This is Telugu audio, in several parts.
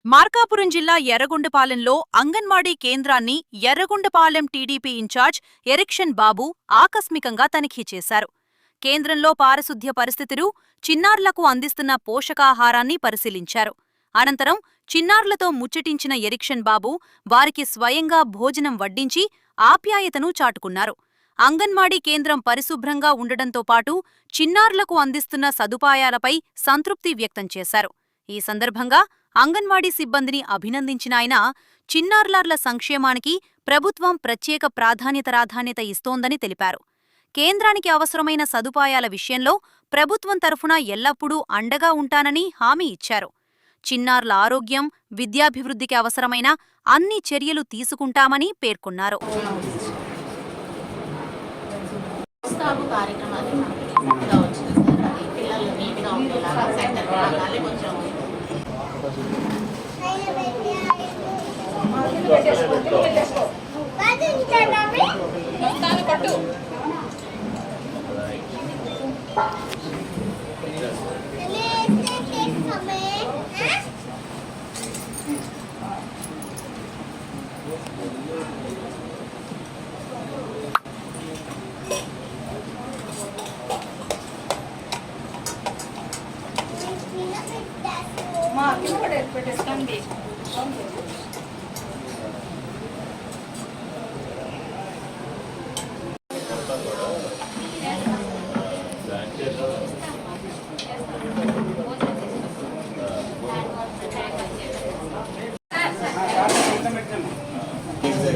మార్కాపురం జిల్లా ఎర్రగొండపాలెంలో అంగన్వాడీ కేంద్రాన్ని ఎర్రగొండపాలెం టీడీపీ ఇన్ఛార్జ్ ఎరిక్షన్ బాబు ఆకస్మికంగా తనిఖీ చేశారు. కేంద్రంలో పారిశుద్ధ్య పరిస్థితులు, చిన్నారులకు అందిస్తున్న పోషకాహారాన్ని పరిశీలించారు. అనంతరం చిన్నారులతో ముచ్చటించిన ఎరిక్షన్ బాబు వారికి స్వయంగా భోజనం వడ్డించి ఆప్యాయతను చాటుకున్నారు. అంగన్వాడీ కేంద్రం పరిశుభ్రంగా ఉండడంతో పాటు చిన్నారులకు అందిస్తున్న సదుపాయాలపై సంతృప్తి వ్యక్తం చేశారు. ఈ సందర్భంగా అంగన్వాడీ సిబ్బందిని అభినందించిన ఆయన చిన్నారుల సంక్షేమానికి ప్రభుత్వం ప్రత్యేక ప్రాధాన్యత ఇస్తోందని తెలిపారు. కేంద్రానికి అవసరమైన సదుపాయాల విషయంలో ప్రభుత్వం తరఫున ఎల్లప్పుడూ అండగా ఉంటానని హామీ ఇచ్చారు. చిన్నారుల ఆరోగ్యం, విద్యాభివృద్ధికి అవసరమైన అన్ని చర్యలు తీసుకుంటామని పేర్కొన్నారు.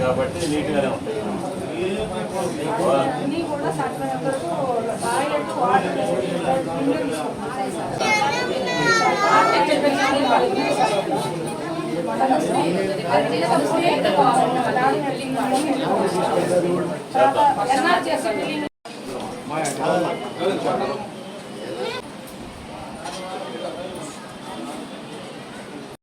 కాబట్టి నీట్గానే ఉంటాయి. చేద్దాం.